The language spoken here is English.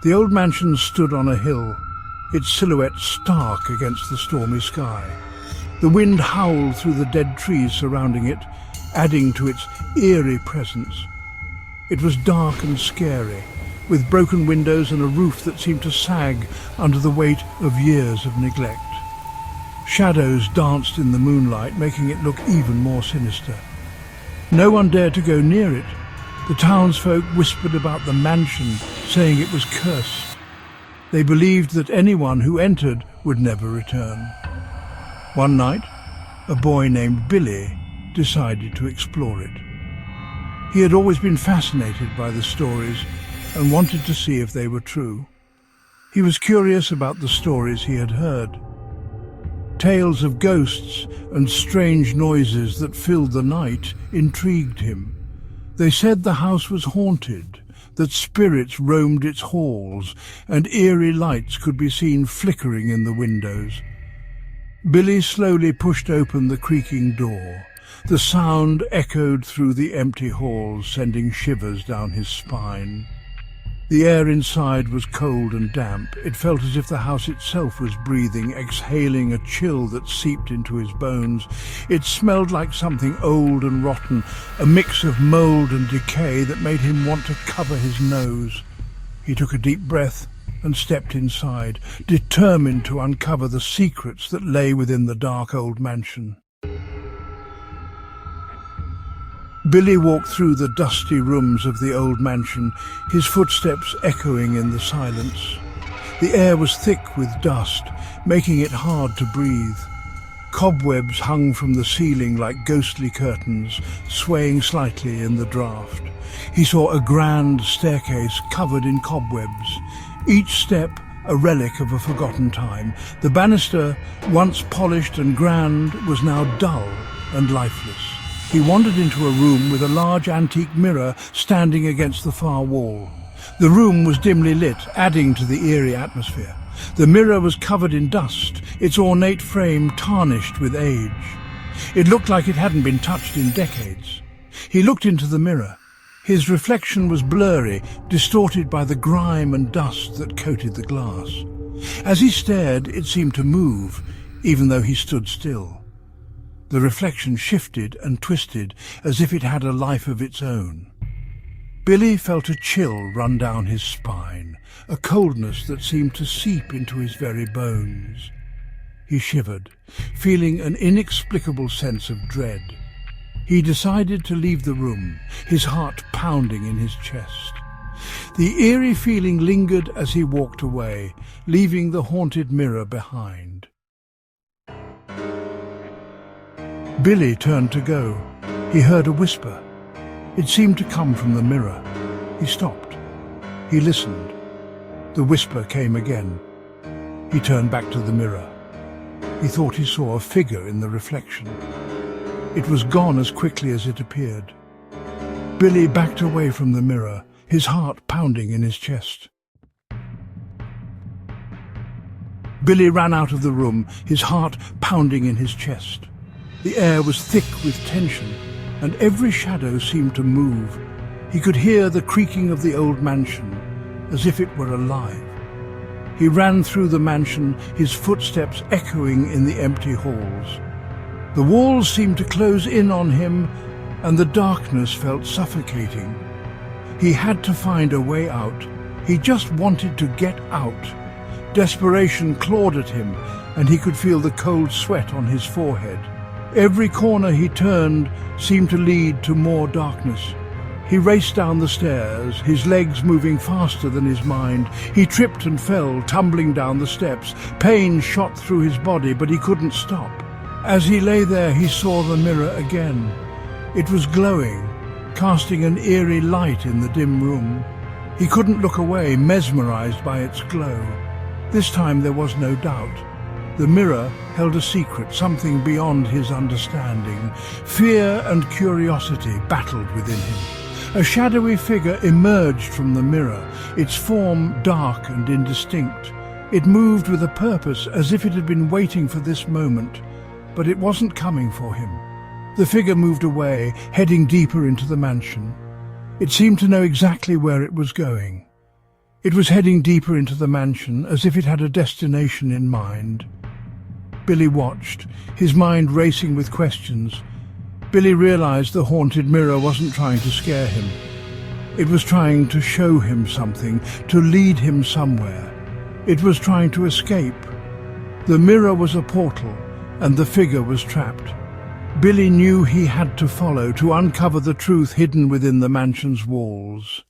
The old mansion stood on a hill, its silhouette stark against the stormy sky. The wind howled through the dead trees surrounding it, adding to its eerie presence. It was dark and scary, with broken windows and a roof that seemed to sag under the weight of years of neglect. Shadows danced in the moonlight, making it look even more sinister. No one dared to go near it. The townsfolk whispered about the mansion, saying it was cursed. They believed that anyone who entered would never return. One night, a boy named Billy decided to explore it. He had always been fascinated by the stories and wanted to see if they were true. He was curious about the stories he had heard. Tales of ghosts and strange noises that filled the night intrigued him. They said the house was haunted, that spirits roamed its halls, and eerie lights could be seen flickering in the windows. Billy slowly pushed open the creaking door. The sound echoed through the empty halls, sending shivers down his spine. The air inside was cold and damp. It felt as if the house itself was breathing, exhaling a chill that seeped into his bones. It smelled like something old and rotten, a mix of mold and decay that made him want to cover his nose. He took a deep breath and stepped inside, determined to uncover the secrets that lay within the dark old mansion. Billy walked through the dusty rooms of the old mansion, his footsteps echoing in the silence. The air was thick with dust, making it hard to breathe. Cobwebs hung from the ceiling like ghostly curtains, swaying slightly in the draught. He saw a grand staircase covered in cobwebs, each step a relic of a forgotten time. The banister, once polished and grand, was now dull and lifeless. He wandered into a room with a large antique mirror standing against the far wall. The room was dimly lit, adding to the eerie atmosphere. The mirror was covered in dust, its ornate frame tarnished with age. It looked like it hadn't been touched in decades. He looked into the mirror. His reflection was blurry, distorted by the grime and dust that coated the glass. As he stared, it seemed to move, even though he stood still. The reflection shifted and twisted as if it had a life of its own. Billy felt a chill run down his spine, a coldness that seemed to seep into his very bones. He shivered, feeling an inexplicable sense of dread. He decided to leave the room, his heart pounding in his chest. The eerie feeling lingered as he walked away, leaving the haunted mirror behind. Billy turned to go. He heard a whisper. It seemed to come from the mirror. He stopped. He listened. The whisper came again. He turned back to the mirror. He thought he saw a figure in the reflection. It was gone as quickly as it appeared. Billy backed away from the mirror, his heart pounding in his chest. Billy ran out of the room, his heart pounding in his chest. The air was thick with tension, and every shadow seemed to move. He could hear the creaking of the old mansion, as if it were alive. He ran through the mansion, his footsteps echoing in the empty halls. The walls seemed to close in on him, and the darkness felt suffocating. He had to find a way out. He just wanted to get out. Desperation clawed at him, and he could feel the cold sweat on his forehead. Every corner he turned seemed to lead to more darkness. He raced down the stairs, his legs moving faster than his mind. He tripped and fell, tumbling down the steps. Pain shot through his body, but he couldn't stop. As he lay there, he saw the mirror again. It was glowing, casting an eerie light in the dim room. He couldn't look away, mesmerized by its glow. This time there was no doubt. The mirror held a secret, something beyond his understanding. Fear and curiosity battled within him. A shadowy figure emerged from the mirror, its form dark and indistinct. It moved with a purpose, as if it had been waiting for this moment, but it wasn't coming for him. The figure moved away, heading deeper into the mansion. It seemed to know exactly where it was going. It was heading deeper into the mansion, as if it had a destination in mind. Billy watched, his mind racing with questions. Billy realized the haunted mirror wasn't trying to scare him. It was trying to show him something, to lead him somewhere. It was trying to escape. The mirror was a portal, and the figure was trapped. Billy knew he had to follow to uncover the truth hidden within the mansion's walls.